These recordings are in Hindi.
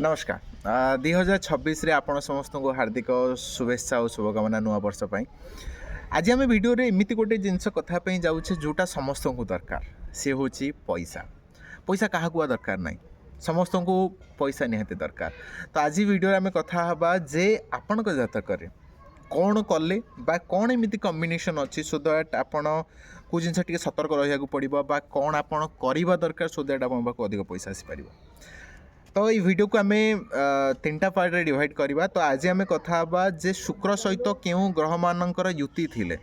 नमस्कार 2026 आपण समस्त को हार्दिक शुभेच्छा और शुभकामना नुआ वर्ष आज आम भिडियो एमती गोटे जिनस कथापी जाऊे जोटा समस्त को दरकार सी हूँ पैसा पैसा क्या दरकार ना समस्त को पैसा निहाती दरकार। तो आज भिडियो आम कथा हाँ जे आपण जातक कौन कले बा कौन एमती कम्बिनेसन अच्छी सो दैट आपण को जिन सतर्क रहा पड़ो बा कौन आपण करवा दरकार सो दैट आप अधिक पैसा आसीपर। तो ये वीडियो को आम तीन टा पार्ट रे डिवाइड करवा। तो आज आम कथा हाँ जे शुक्र सहित क्यों ग्रह मानकर युति थिले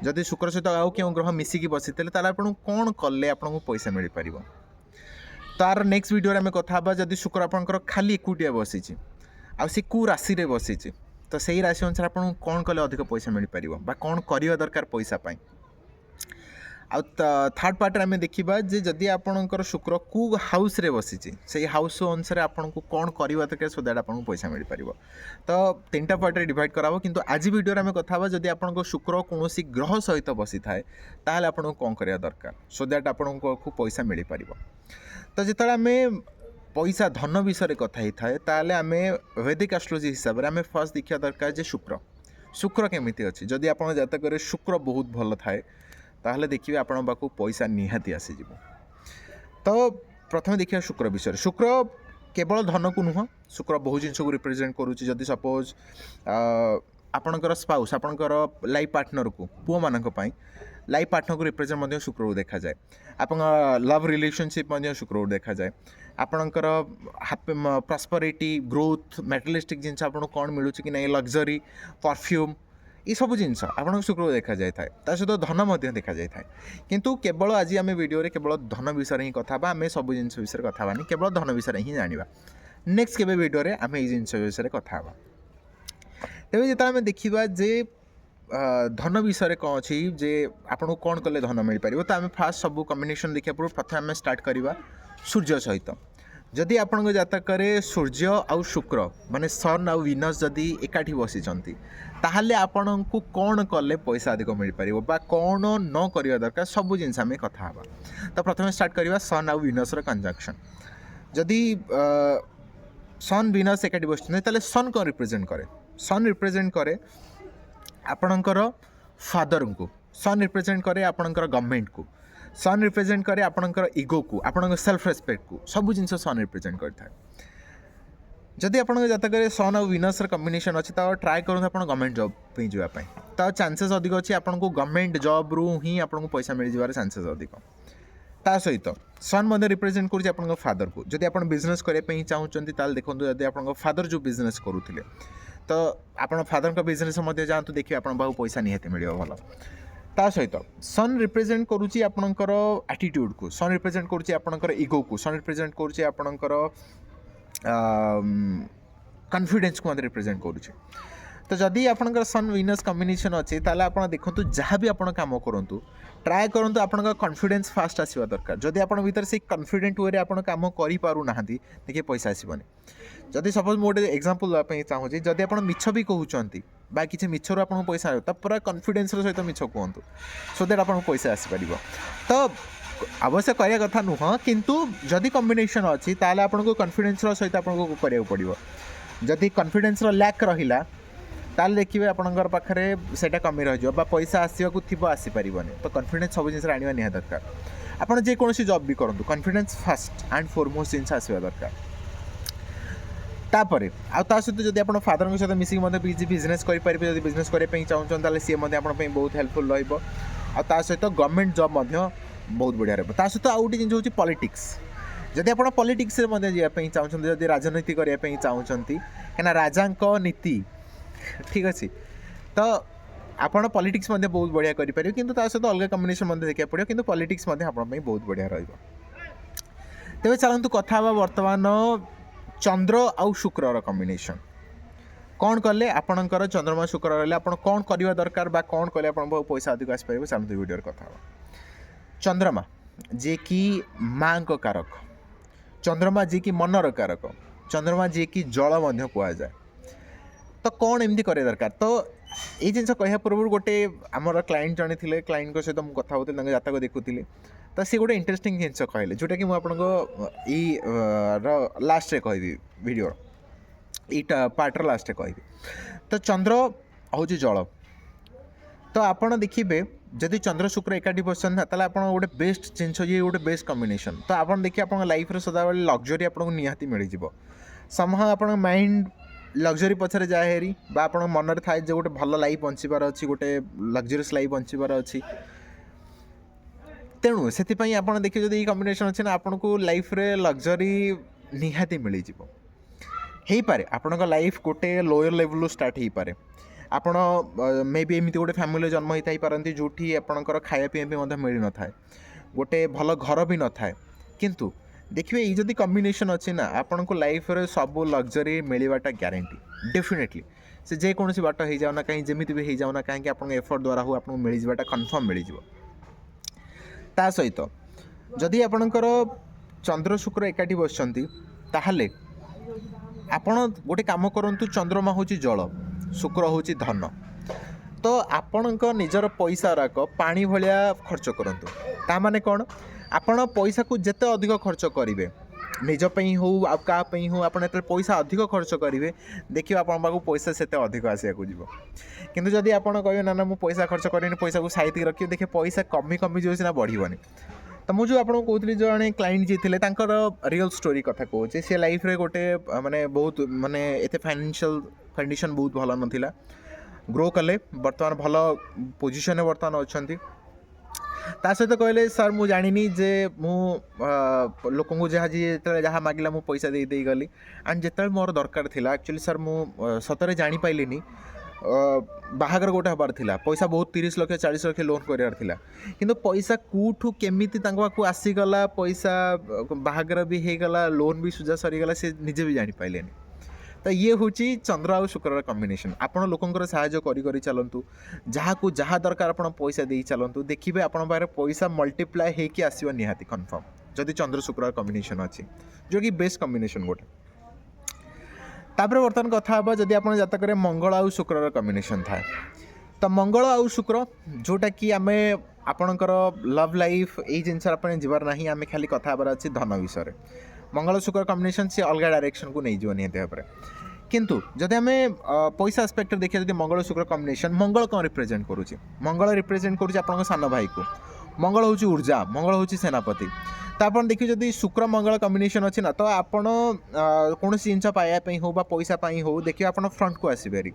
जदि शुक्र सहित आउ क्यों ग्रह मिसिकी बसी आपन कौन कले आपन पैसा मिल पार। तार नेक्स्ट वीडियो आम कथा हाँ जदि शुक्र आपंकर खाली एकुटिया बसी आ सी कौ राशि रे बसी तो सही राशि अनुसार आपन कौन कले अधिक पैसा मिल पार बा कौन करवा दरकार पैसा पाई। थर्ड पार्ट आम देखा जे जदि आपणकर शुक्र कौ हाउस रे बसी से हाउस अनुसार आपन को कौन करवा दरकार सो दैट आपको पैसा मिल पार। तो तीन टा पार्ट डिवाइड कराबो किंतु आज वीडियो आम कथा हाँ जदि आपन शुक्र कौन ग्रह सहित बसी थाए ताहले आपन कौन करवा दरकार सो दैट आपन को पैसा मिल पार। तो जिते आम पैसा धन विषय कथा ही थाए ताहले आम वैदिक एस्ट्रोलॉजी हिसाब से आम फर्स्ट देखा दरकार जे शुक्र शुक्र केमिति अछि। जदि आपन जातक शुक्र बहुत भल थाए ताहले देखिए आपण पाखु पैसा निहाती आसीज। तो प्रथम देखिए शुक्र विषय। शुक्र केवल धन को नुह शुक्र बहुत जिन को रिप्रेजेंट करुच्ची। जदि सपोज आपणकर स्पाउस आपणकर लाइफ पार्टनर को पुओ मानक पई लाइफ पार्टनर को रिप्रेजेंट शुक्र को देखा जाए। आप लव रिलेशनशिप शुक्र को देखा जाए। आपणकर प्रॉस्पेरिटी ग्रोथ मेटेरियलिस्टिक जिनस आपन कौन मिलूँ कि नहीं लग्जरी परफ्यूम ये सब जिनस आप शुक्र को देखा जाए सहित धन देखा जाए। किंतु केवल आज आम वीडियो केवल धन विषय ही कथा आम सब जिन विषय कथा हानी केवल धन विषय ही जाना। नेक्स्ट के वीडियो आम ये जिन विषय कथा हाँ। तेज जो आम देखा जे धन विषय कौन अच्छी जे आपको कौन कले धन मिल पार। तो आम फास्ट सब कम्बिनेसन देखा पूर्व प्रथम आम स्टार्ट करवा सूर्य सहित। जदि आपण जातक सूर्य आउ शुक्र माने सन आउ विनस जदि एकाठी बसी ताहले आपण को कौन कले पैसा अधिक मिल पार बा कौन न करवा दरकार सब जिन आम कथा हाँ। तो प्रथम स्टार्ट करवा सन आउ विनस कंजंक्शन। जदि सन विनस एकाठी बस सन कौन रिप्रेजेंट करे सन रिप्रेजेंट करे आपणकर फादर को सन रिप्रेजेंट करे आपणकर गवर्नमेंट को सन रिप्रेजेंट करे आपणकर इगो को आपणकर सेल्फ रेस्पेक्ट को सब जिन सन रिप्रेजेंट करता है। जदि आप जातक सन और विनस कम्बिनेसन अच्छी तो ट्राए करूँ आप गवर्नमेंट जॉब पे जावाई तो चांसेस अधिक अच्छी आपको गवर्नमेंट जॉब रु ही आपको पैसा मिल जावर चांसेस अधिक। ता सहित सन रिप्रेजेंट करुच्चे आपन फादर को। जदि आप बिजनेस करने चाहूँगी ताल देखो जदि आप फादर जो बिजनेस करुले तो आप फादर का बिजनेस जातु देखिए आप पैसा निहाती मिल भल। ता सहित सन रिप्रेजेंट करुच्ची आपणकर एटीट्यूड को सन रिप्रेजेंट करुच्ची आपणकर इगो को सन रिप्रेजेंट करुच्ची आपणकर कॉन्फिडेंस को रिप्रेजेंट करुच्चे। तो जदि आपणकर सन विनस कम्बिनेसन अच्छे ताले आपण देखंतु जहाँ भी आपण काम करंतु ट्राए करंतु आपणकर कॉन्फिडेंस फास्ट आसीबा दरकार। जदि आपण भीतर से कॉन्फिडेंट वे आपण काम करि पारु नाहंती देखिए पैसा आसीबनी। जदि सपोज मो गोटे एग्जांपल देवा पई चाहूँगी जदि आपण मिछ भी कहउचंती बा किछि मिछर आपन पैसा आयो त पूरा कॉन्फिडेंस सहित मिछ कहंतु सो दैट आपन पैसा आसी परिबो। तो अवश्य करिया कथा नुह किंतु जदि कॉम्बिनेशन अच्छी ताले आपन को कॉन्फिडेंस सहित आपन को करिया पड़िबो। जदि कॉन्फिडेंस लैक रहिला ताल देखिए आपणकर पाखे से कमी रही पैसा आसवाक थी आसीपर। तो कॉन्फिडेंस सब जिन आने निहा दरकार। आपड़ जेकोसी जॉब भी करूँ कॉन्फिडेंस फास्ट एंड फोरमोस्ट जिन आसवा दरकार। तापर आ सहित जब आप फादर सहित मिसिक बिजनेस करेंगे जब बिजनेस करने चाहूँ सी बहुत हेल्पफुल रहा सहित गवर्नमेंट जॉब बहुत बढ़िया रहा। सहित आउ गोटे जिन हूँ पॉलिटिक्स। जदि आप पॉलिटिक्स जावाई चाहूँ जब राजनीति करने चाहूँगी कहीं राजा नीति ठीक अच्छे तो आपड़ पॉलिटिक्स बहुत बढ़िया करेंगे किंतु सहित अलग कम्बिनेसन देखा पड़ो किंतु पॉलिटिक्स बहुत बढ़िया तेज चलतु कथा बर्तमान चंद्र आउ शुक्र कम्बिनेसन कौन कले आपणकर चंद्रमा शुक्र रहा आप कौन करवा दरकार बा कौन कले आप पैसा अधिक आसपार चलते वीडियो कथा। चंद्रमा जे कि माँ को कारक चंद्रमा जे कि मनर कारक चंद्रमा जे कि जल कहुए तो कौन एमती करे दरकार। तो ये जिन कह पूर्व गोटे आमर क्लाइंट जड़े थे क्लाइंट सहित मुझे कथा होती जातक देखुली तो सी गोटे इंटरेस्टिंग जिनस कहले जोटा कि मुझे लास्ट कहबी वीडियो ये पार्टर लास्ट कहबी। तो चंद्र हूँ जल, तो आपड़ देखिए जदि चंद्र शुक्र एकाठी बसन ताले आप गोटे बेस्ट जिनस ये गोटे बेस्ट कॉम्बिनेशन। तो आप देखिए आप लाइफ सदाबले लग्जरी आपको निहाती मिल जाव समहा आप माइंड लग्जरी पछरे जाए हेरी बा आप मन थाए जो गोटे भल लाइफ बंचार अच्छी गोटे लग्जरीयस लाइफ बंचार अच्छी। तेणु से आप देखिए जब ये कॉम्बिनेशन अच्छे ना आपन को लाइफ रे लग्जरी निहाती मिल जाए पारे। आपण लाइफ गोटे लोअर लेवल स्टार्ट हो पारे। आपण मे बी एमती गोटे फैमिली जन्म होता पारती जो आपंकर खाया पीवा मिल न था गोटे भल घर भी न था, किंतु देखिए ये जदि कॉम्बिनेशन अच्छी ना आपण को लाइफ रे सब लग्जरी मिलवाटा ग्यारंटी डेफिनेटली से जेकोसी बाट हो जाओ ना कहीं जमी भी हो जाओ ना कहीं आप एफर्ट द्वारा हो आपको मिल जावाटा कन्फर्म मिल ता सहित जदि आपणकर चंद्र शुक्र एकाठी बसचंती ताहले आपण गोटे काम करंतु चंद्रमा हूँ जल शुक्र हूँ धन। तो आपणक निजर पैसा राक पानी भलिया खर्च करंतु ता माने कौन आपण पैसा को जिते अधिक खर्च करेंगे निजपाई हो आपाई हो आप पैसा अधिक खर्च करेंगे देखिए आपण पाक पैसा से अधिक आसिया जीव। किंतु जदि आप कहे ना ना मुझे पैसा खर्च करें पैसा को साइती रखिए देखिए पैसा कमी कमी जो सीना बढ़ोनी। तो मुझे आपको कहती जड़े क्लाइंट जी थे रियल स्टोरी कथा कहूँ सी लाइफ रे गोटे माने बहुत माने एते फाइनेंशियल कंडीशन बहुत भल नाला ग्रो कले बर्तमान भल पोजिशन बर्तमान अच्छा। ता सहित कहले सर मु जानी जे मु लोक जहाँ जी जहाँ मागिला मु पैसा दे गली एंड जिते मोर दरकार थिला एक्चुअली सर मु सतरे जानी पाइलिनी बाहागर गोटे हबार थिला पैसा बहुत 30 लाख 40 लाख लोन करार थिला किंतु पैसा कूठू केमिति पाखु आसीगला पैसा बाहागर भी हो गला लोन भी सुझा सरीगला से निजे भी जानी पाइलेनी। तो ये हूँ चंद्र आउ शुक्र कॉम्बिनेशन आपण लोकंकर साहाय्य करी चलतु जहाँ को जहाँ दरकार आप पैसा दे चलतु देखिए आपण पाखे पैसा मल्टीप्लाए होकि आसो निहाती कन्फर्म जदि चंद्र शुक्र कॉम्बिनेशन अच्छी जो कि बेस्ट कॉम्बिनेशन गोटे। तापर बर्तमान कथा हाँ जदि आप जातक मंगल आउ शुक्र कॉम्बिनेशन थाए तो मंगल आउ शुक्र जोटा कि आम आपणकर लव लाइफ यही जिनस जीवार ना आम खाली कथा हबार अच्छी धन विषय मंगल शुक्र कॉम्बिनेशन से अलग डायरेक्शन को नहीं जीव निहत भाव। किंतु जदि आम पैसा आस्पेक्ट देखिए जब मंगल शुक्र कॉम्बिनेशन मंगल कौन रिप्रेजेंट करुच्ची मंगल रिप्रेजेंट करुच्ची आपन सान भाई को मंगल हूँ ऊर्जा मंगल हूँ सेनापति। तो आप देखिए जब शुक्र मंगल कॉम्बिनेशन अच्छी ना तो आपड़ कौन जिनस पाइबापी हो पैसा हो देखिए आप फ्रंट को आसबे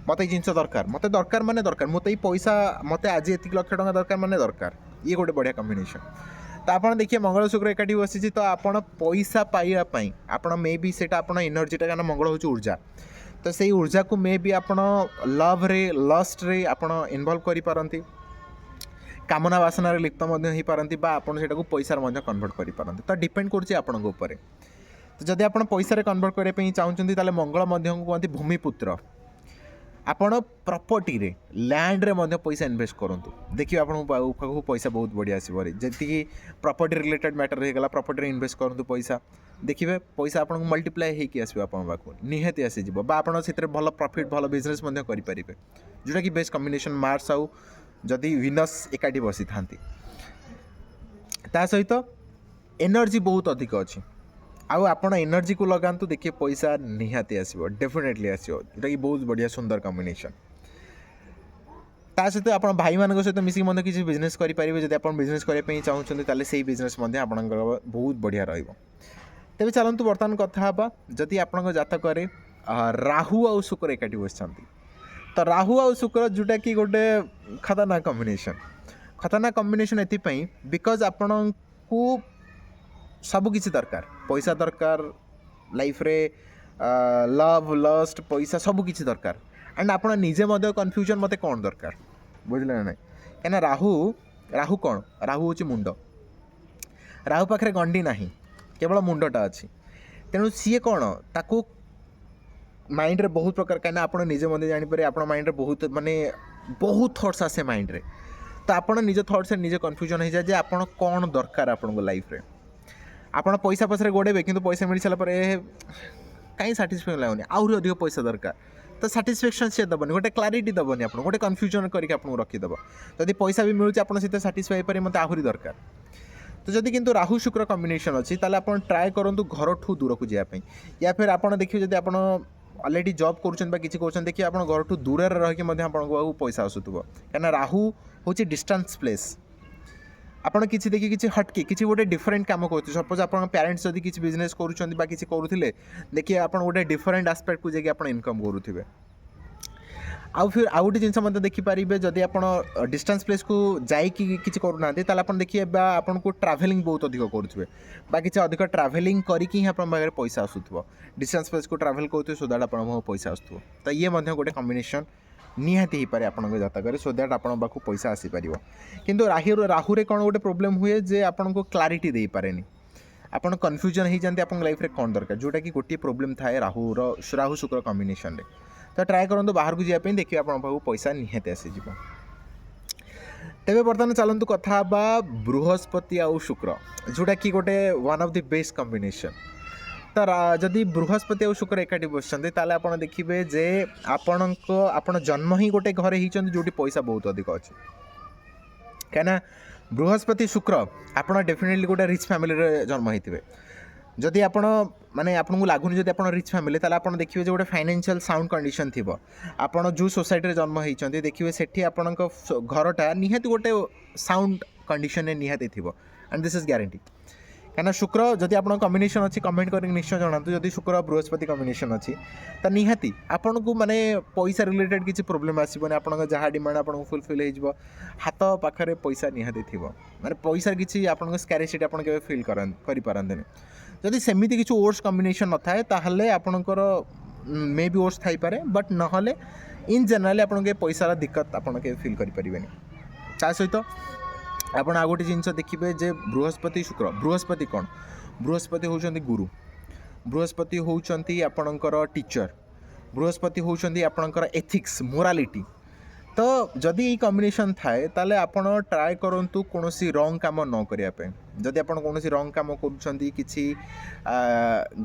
मत जिनस दरकार मत दरकार माने दरकार मत पैसा मत आज एति लक्ष टका दरकार माने दरकार ये गोटे बढ़िया कॉम्बिनेशन। तो आप देखिए मंगल शुक्र एकाठी बसी तो आप पैसा पाइबापी आप मे बी से एनर्जीटा क्या मंगल हूँ ऊर्जा तो से ऊर्जा को मे बी आप लव रे लस्ट रे आप इनवल्व करि पारंती कामना वासना रे लिप्त हो पारती आपड़ से पैसा कन्वर्ट करि पारंती। तो डिपेंड करुच्ची आपन उपर। तो जदि आप पैसा कन्वर्ट करने चाहते ताले मंगल कहते भूमिपुत्र आपण प्रॉपर्टी रे लैंड रे मध्य पैसा इन्वेस्ट करंतु देखिए आपको पैसा बहुत बढ़िया आसो जी प्रॉपर्टी रिलेटेड मैटर हो गला प्रॉपर्टी रे इन्वेस्ट करंतु पैसा देखिए पैसा आपको मल्टीप्लाए होकि आसो आप निहाती आसीज आप भल प्रॉफिट भल बिजनेस करें जोटा कि बेस्ट कॉम्बिनेशन मार्स आउ जदि विनस एकाठी बसी था सहित एनर्जी बहुत अधिक अच्छी आउ आपण एनर्जी को लगातु देखिए पैसा निहाती आसो डेफिनेटली आसो जोटा कि बहुत बढ़िया सुंदर कॉम्बिनेशन। ता सहित आप भाई मान सहित मिसिक किसी बिजनेस करेंगे जब आप बिजनेस करने चाहते से बिजनेस आप बहुत बढ़िया तेज चलतु बर्तमान कथा हाँ जदि आप जातक राहु आउ शुक्र एकाठी बस तो राहु आउ शुक्र जोटा कि गोटे खतरनाक कॉम्बिनेशन एपाई बिकज आपण को सबकिछि दरकार पैसा दरकार लाइफ रे लव लस्ट पैसा सबकिछि दरकार एंड आप निजे कन्फ्यूजन मत कौन दरकार बुझले ना कहीं राहु कौन राहु हूँ मुंड राहु पाखे गंडी ना केवल मुंडटा अच्छी तेणु सी कौन ताकू माइंड रे बहुत प्रकार कहीं आप निजे जापर आप माइंड रे बहुत माने बहुत थॉट्स आसे माइंड रे तो आप निज थॉट्स निजे कन्फ्यूजन हो जाए आप कौन दरकार आपन लाइफ रे आप पैसा पछरे गोड़े कि पैसा मिल सारा कहीं साटिस्फैक्शन लगुनि आहरी अधिक पैसा दरकार तो साटिस्फैक्शन से दबनी गोटे क्लारिटी दबनी आप गोटे कन्फ्यूजन करके आपको रखीदेव जदि पैसा भी मिलूँ आप साटिस्फाई पारे मत आहरी दरकार तो जदि किंतु राहु शुक्र कॉम्बिनेशन अच्छी ताले आपण ट्राए करंतु घर ठू दूर को जाए या फिर आपण देखिए जदि आपण ऑलरेडी जॉब करुँच कि कौन देखिए आप घर ठू दूर रही पैसा आसूब कहीं राहु हूँ डिस्टेंस प्लेस आपड़ किसी देखिए किसी हटके किसी गोटे डिफरेंट काम कर सपोज आप पेरेंट्स जब किसी बिजनेस करुँचे देखिए आप गोटे डिफरेंट आस्पेक्ट को जाकि इनकम करुवे आउ फिर आउ गोटे जिनस देखिपारे जदि आप डिस्टेंस प्लेस को जाकि किसी करूना आप देखिए आपन को ट्राभेलिंग बहुत अधिक करुवे किसी अधिक ट्राभेलिंग करके आप पैसा आसूब डिस्टेंस प्लेस को ट्राभेल करुवे सो दैट आप पैसा आसूब तो ये गोटे कॉम्बिनेशन निहाती हो पारे आपन जातक सो दैट आपन पाखु पैसा आसीपर किंतु राहुरे कौन गोटे प्रोब्लेम हुए जे आपन को क्लारिटी दे पारे आपन कन्फ्यूजन हो जाती आप लाइफ में कौन दरकार जोटा कि गोटे प्रोब्लेम थाए राहु शुक्र कॉम्बिनेशन रे तो ट्राए करूँ बाहर को जावाई देखिए आप पैसा निहाती आसीज तेरे बर्तमान चलतु कथा बृहस्पति आउ शुक्र जोटा कि गोटे one of the best combination तो जदि बृहस्पति और शुक्र एकाठी बसते आप देखिए जे आपण जन्म ही गोटे घरे होती जो पैसा बहुत अधिक अच्छे कहीं बृहस्पति शुक्र आप डेफिनेटली गोटे रिच फैमिली जन्म होते जदि आपण माने आपको लगुनि जब आप रिच फैमिली ताले आप देखिए जो गोटे फाइनेंशियल साउंड कंडीशन थी आपड़ जो सोसाइटी जन्म होती देखिए सेठी आपण घरटा निहाती गोटे साउंड कंडीशन निहाती थी एंड दिस इज ग्यारंटी कहीं शुक्र जदि आप कॉम्बिनेशन अच्छी कमेंट कर निश्चय जनातु जदि शुक्र बृहस्पति कॉम्बिनेशन अच्छी तो निहाती आपन को माने पैसा रिलेटेड किसी प्रोब्लेम आसबनी आप जहाँ डिमांड आपको फुलफिल हो हाथ पाखे पैसा निहाती थी माने पैसा किसी आप स्कैरिसिटी आप फिल करें जदि सेमती किसी ओर्स कॉम्बिनेशन न थाए ताहले आपणकर मे बी ओर्स थाईपे बट नहले इन जनरली आपके पैसार दिक्कत आप फिल करें ता सहित आप आ गोटे जिनस देखिए जे बृहस्पति शुक्र बृहस्पति कौन बृहस्पति होउचंती गुरु बृहस्पति होउचंती आपणकर टीचर बृहस्पति होउचंती आपणकर एथिक्स मोरालिटी तो जदि ये कॉम्बिनेशन थाए ताले आपण ट्राए करंतु कोनोसी रॉन्ग काम न करिया पे जदि आपण कोनोसी रॉन्ग काम करूछंती किछि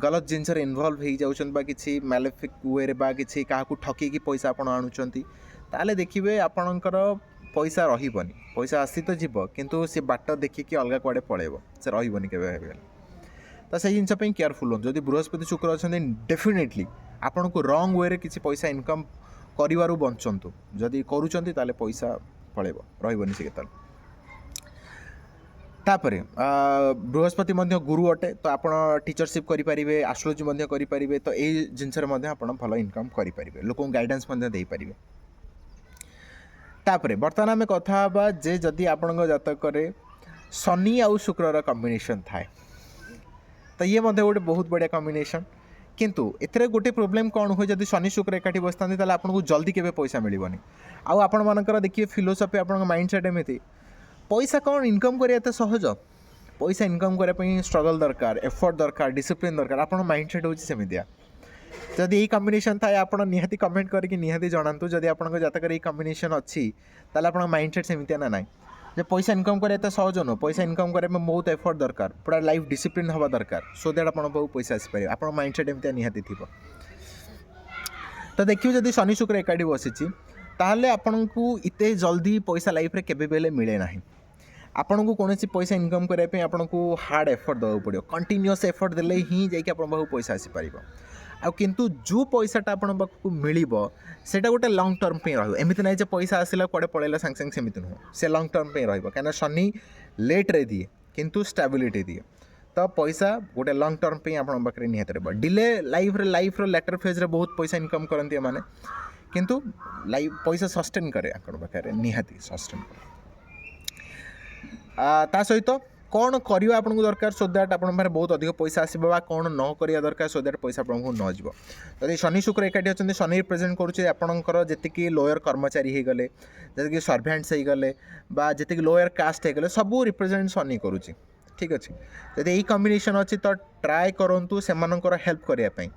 गलत जिनस रे इन्वॉल्व हो जाउछन बा किछि मैलेफिक वे रे बा किछि काहाकू ठकी की पैसा आपण आणुछंती ताले देखिबे आपणकर पैसा रहिबनी पैसा आसी तो जीव किंतु से बाट देखिकी अलग कुआडे पळेबो से रहिबनी केबे तो से जिनस पे केयरफुल हो जदि बृहस्पति शुक्र अछन डेफिनेटली आपण को रॉन्ग वे रे किछि पैसा इनकम करिवारु बंचंतु जदि करूचंती ताले पैसा पळेबो रहिबनी से केतल तापरे बृहस्पति मध्य गुरु अटे तो आपण टीचरशिप करि परिबे एस्ट्रोलॉजी मध्य करि परिबे तो ए जिनस रे मध्य आपण भलो इनकम करि परिबे लोकन गाइडेंस मध्य देई परिबे तापरे बर्तमान आम कथा बा जे जदि आपण जातक शनि आउ शुक्र कॉम्बिनेशन थाए तो ये मध्य गोटे बहुत बढ़िया कॉम्बिनेशन किंतु एथरे गोटे प्रोब्लेम कौन हुए जदि शनि शुक्र एकाठी बसता ताले आपको जल्दी केबे पैसा मिलबनी आउ आपण मानकर देखिए फिलोसफी आपण माइंडसेट एमती पैसा कौन इनकम करिया एते सहज पैसा इनकम करने स्ट्रगल दरकार एफर्ट दरकार डिसिप्लिन दरकार आपण माइंडसेट होची सेमितिया जदि यही कॉम्बिनेशन थाए आप निहाती कमेंट करके निहाती जनातु जदि आपन जातक ये कॉम्बिनेशन अच्छी ताले आपण माइंडसेट सेमितिया ना नाई जे पैसा इनकम करे एते सहज न पैसा इनकम करे में बहुत एफर्ट दरकार पूरा लाइफ डिसिप्लिन हवा दरकार सो दैट आपण बहुत पैसा आसी पारे आपण माइंडसेट एमितिया निहाती थिबो तो देखियो जदि शनि शुक्र एकाठी बसिची ताहले आपण को इते जल्दी पैसा लाइफ रे केबे बेले मिले नाही आपण को कोनोसी पैसा इनकम करे पे आपण को हार्ड एफर्ट दवा पड़ो कंटिन्यूअस एफर्ट देले ही जाई कि आपण बहुत पैसा आसी पारिबो आ किंतु जो पैसाटा आपण पाखु मिलिबो सेटा गोटे लॉन्ग टर्म पे रहबो एमिति नै जे पैसा आसिला कोडे पळेला संग संग सेमिति नुह से लॉन्ग टर्म पे रहबो काना शनि लेट रे दिए किंतु स्टेबिलिटी दिए तो पैसा गोटे लॉन्ग टर्म पे आपण पाखरे निहत रहबो डिले लाइफ रो लेटर फेज रे बहुत पैसा इनकम करंती माने किंतु लाइफ पैसा सस्टेन करे आपण पाखरे निहाती सस्टेन करे ता सहित कौन करवा आपको दरकार सो दैट आप बहुत अधिक पैसा आसो कौन न करा दरकार सो दैट पैसा आपको न जीव जदि शनि शुक्र एकाठी अच्छा शनि रिप्रेजेंट करुचे आपंकर जी लोयर कर्मचारी हो गले जी सर्भेन्ट्स हो गले जी लोयर कास्ट हो गले सब रिप्रेजेंट शनि करुच्ची ठीक अच्छे जदि यही कॉम्बिनेशन अच्छी तो ट्राए करूँ से हेल्प करने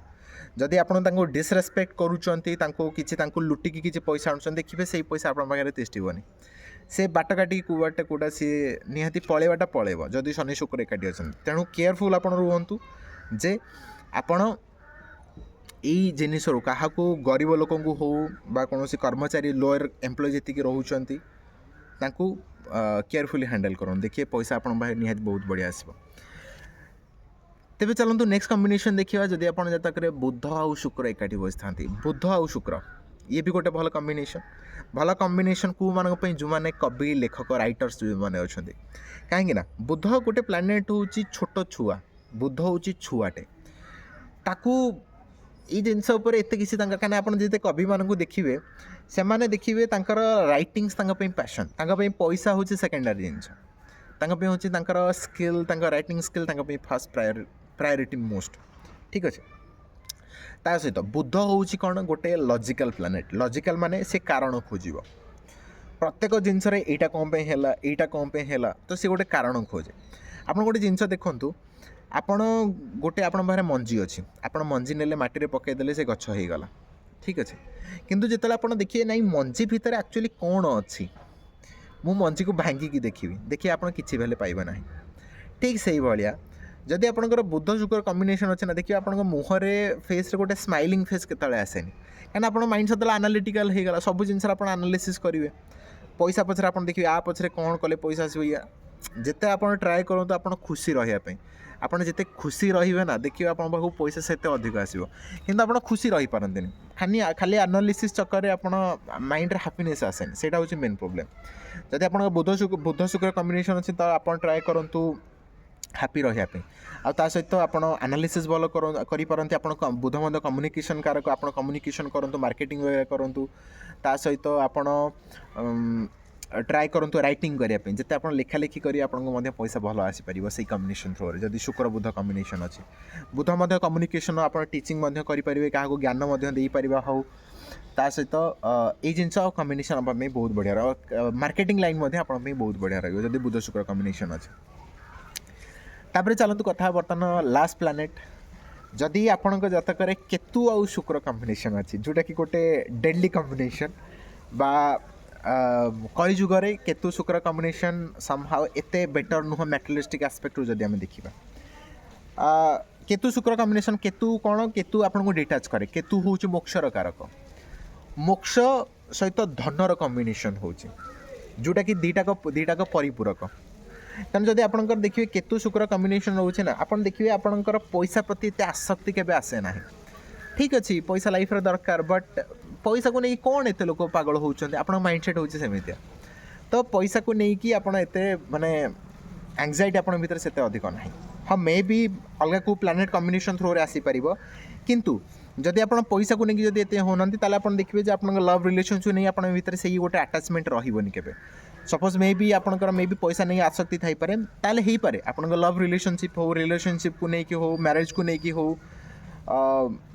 जदि आप डिसरेस्पेक्ट करुँच लुटिकी किसी पैसा आणुन देखिए से पैसा आप तिष्ठबनी से बाट काटी कूटे कूटा सी निहाती पलैवाटा पलैब जदि शनि शुक्र एकाठी अच्छा तेणु केयरफुल आप रुहतु जे आपण यही जिनिस क्या गरीब लोक हो कौन कर्मचारी लोअर एम्प्लॉय जी रोचती केयरफुली हैंडल करूँ देखिए पैसा आप निहाती बहुत बढ़िया आसो। तेज चलतु नेक्स्ट कॉम्बिनेशन देखा जदि आप जातक बुध आउ शुक्र एकाठी बसी था बुध आउ शुक्र ये भी गोटे भल कॉम्बिनेशन को मानी जो मैंने कवि लेखक राइटर्स जो मैंने अच्छा कहीं बुध गोटे प्लानेट हूँ छोट छुआ बुध हूँ छुआटे ताकू ये जिनस एत किसी कहीं आप जिते कवि मानक देखिए से मैंने देखिए रईटिंग्स पैशन पैसा हूँ सेकेंडरी जिनस हूँ skill writing skill fast priority most ठीक अच्छे। ता सहित बुध हूँ कौन गोटे लॉजिकल प्लानेट लॉजिकल माने से कारण खोज प्रत्येक जिनस यहाँ कौन पे यहाँ कौन पे तो सी गोटे कारण खोजे। आप गोटे जिनस देखूँ आपण गोटे आपण पाखे मंजी अच्छी आप मंजी नेले माटी पकईदे से गछ हो गला ठीक अच्छे किंतु जिते आप देखिए ना मंजी भितर एक्चुअली कौन अच्छी मु मंजी को भांगिकी देखिए आप किसी भी पाइबे ना ठीक से भाया जदि आपंकर बुध शुक्र कॉम्बिनेशन अच्छे ना देखिए आप मुहरे फेस रे गोटे स्माइलिंग फेस केतले आसेनि कहीं आप माइंड से आनालिटिकल हो गला सब जिन आप आनालिसिस करेंगे पैसा पछरे आप देखिए आ पछरे कौन कले पैसा आसो या जिते आप ट्राए करूँ आप खुशी रही आपड़ जिते खुशी रे ना देखिए आप पैसा से अधिक आसो कि आप खुशी रही पारती खाली खाली एनालिसिस चक्कर में आप माइंड रे हैप्पीनेस आसेनि से हूँ मेन प्रोब्लेम। जदि आप बुध शुक्र कॉम्बिनेशन अच्छे तो आप ट्राए करूँ हैप्पी रही आ सहित आप एनालिसिस भल करते आप बुध मध्य कम्युनिकेशन कारक आप कम्युनिकेशन करूँ मार्केटिंग वगैरह करूँ ता सहित आप ट्राए करूँ रईटिंग करने जिते आप लेखालेखी करेंगे आपको पैसा भल आसीपर से कम्बिनेशन थ्रो जदि शुक्र बुध कम्बिनेशन अच्छे बुध मध्य कम्युनिकेशन आप टीचिंग करेंगे क्या ज्ञान दे पार हो ता सहित ये जिनस कम्बिनेशन आप बहुत बढ़िया मार्केटिंग लाइन आप बहुत बढ़िया रही बुध शुक्र कम्बिनेशन अच्छे। तापर चलतु कथा बर्तमान लास्ट प्लानेट जदि आपण जातक केतु आउ शुक्र कम्बिनेशन अच्छी जोटा कि गोटे डेडली कम्बिनेशन बा कलिजुगे केतु शुक्र कम्बिनेशन समहाउ एते बेटर नुह मैटेरियलिस्टिक एस्पेक्ट जदि आम देखा केतु शुक्र कम्बिनेशन केतु कौन केतु आपको डिटाच करे केतु हूँ मोक्षर कारक मोक्ष सहित धनर कम्बिनेशन हूँ जोटा कि दीटाक परिपूरक तेणु जदि आप देखिए केतु शुक्र कम्बिनेशन रोचे ना आप देखिए आपंकर पैसा प्रति एत आसक्ति केवे आसे ना ठीक अच्छे पैसा लाइफ रे दरकार बट पैसा को नहीं कौन एत लोक पागल होती आप माइंडसेट होती सेमितिया तो पैसा को लेकिन आपड़ एत माने एंग्जाइटी आप भर से अधिक ना हाँ मे भी अलग को प्लानेट कम्बिनेशन थ्रो आसीपर किंतु जदि आप पैसा को लेकिन जब एत होना आप देखिए आप लव रिलेशनशिप नहीं आप भर से गोटे आटाचमेंट रही के सपोज मे भी आपंकर मे भी पैसा नहीं आसक्ति थी पारे ताले ही पारे आप लव रिलेशनशिप हो रिलेशनशिप को लेकिन हो मैरिज को लेकिन हो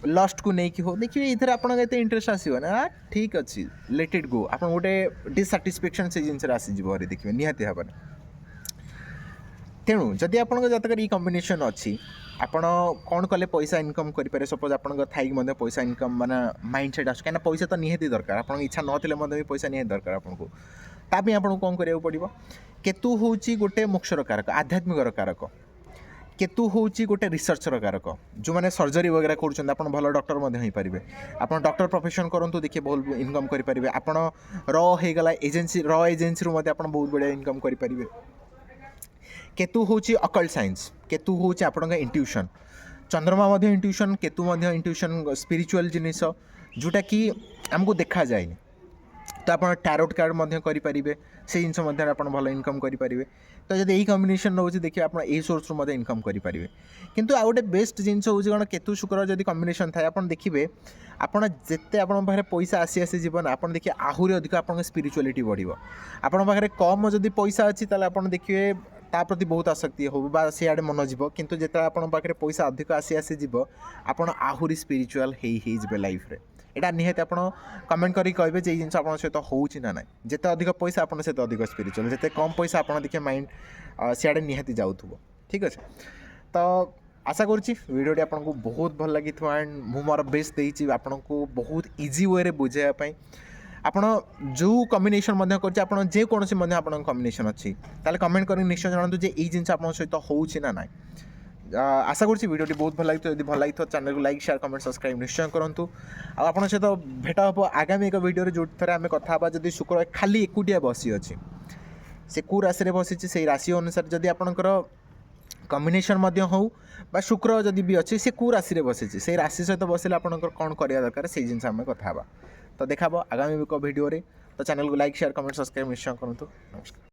लस्ट को लेकिन हो देखिए ये आप इंटरेस्ट आसो ना ठीक अच्छे लेट इट गो आप गोटे डिससाटिस्फेक्शन से जिनस आसीजे देखिए निहाती भाव में। तेणु जदि आप जातक ये कम्बिनेशन अच्छी आपण कौन कले पैसा इनकम करें सपोज आप थी पैसा इनकम माने माइंड सेट आस कहीं पैसा तो निहाती दरकार आप इच्छा नथिले पैसा निहाती दरकार आपको तापी आपको कौन करा पड़ो केतु हूँ गोटे मोक्षर कारक आध्यात्मिकर कारक केतु हूँ गोटे रिसर्चर कारक जो मैंने सर्जरी वगैरह कर भल डॉक्टर हो पारे आप डॉक्टर प्रोफेशन करूँ देखिए बहुत इनकम करेंगे आप रहीगला एजेन्सी एजेन्सी आप बहुत बढ़िया इनकम करेंगे। केतु हूँ अकल्ट साइंस केतु हूँ आपण इंट्यूशन चंद्रमा इंट्यूशन केतु इंट्यूशन स्पिरिचुअल जिनिस जोटा कि आमको देखा जाए तो आप टैरोट कार्ड करेंगे से जिनस भल इनकम करेंगे तो जब यही कम्बिनेशन रोचे देखिए आप सोर्स रू इनकम करेंगे किंतु आ गए बेस्ट जिनस हूँ कौन केतु शुक्र जब कम्बिनेशन थाए आप देखिए आपड़ जिते आप पैसा आसी आसी जीवन आप देखिए आहरी अधिक आप स्पिरिचुआलिटी बढ़ो आपण पाखे कम जदि पैसा अच्छी ताले आप देखिए ता प्रति बहुत आसक्ति हो सियाड़े मन जीव किंतु जिते आप पाखे पैसा अधिक आसी आसी जीव आप आहरी स्पिरिचुआल हो लाइफ रे यहाँ निहती आप कमेंट करी कहे जे जिन आप सहित होना ना जिते अधिक पैसा आप से अधिक स्पिरिचुअल जिते कम पैसा आप देखिए माइंड सियाड़े निहती जाऊँ ठीक अच्छे। तो आशा करुँची वीडियोटी आपको बहुत भल लगी एंड मु मोर बेस्ट देती आपको बहुत इजी वे रे बुझाई आपण जो कम्बिनेशन कर जेकोसी कम्बिनेशन अच्छी ताले कमेंट कर निश्चय जनातु जे ये जिन आप सहित होना ना आशा करुँची वीडियोटी बहुत भल लगी यदि भल लगी चैनल को लाइक शेयर कमेंट सब्सक्राइब निश्चय करूँ आपन सहित भेट हम आगामी एक वीडियो जो थे आम कथा जब शुक्र खाली एकुटिया बसी अच्छी से कौ राशि रे बसिछि से राशि अनुसार जदि आपणकर कम्बिनेशन मध्य हो बा शुक्र जदि भी अच्छे से कौ राशि रे बसिछि से राशि सहित बसिले आपणकर कौन करिया दरकार से जिनस आम कथा हबा। तो देखा आगामी वीडियो रे। तो चैनल को लाइक शेयर कमेंट सब्सक्राइब निश्चय करंतु। नमस्कार।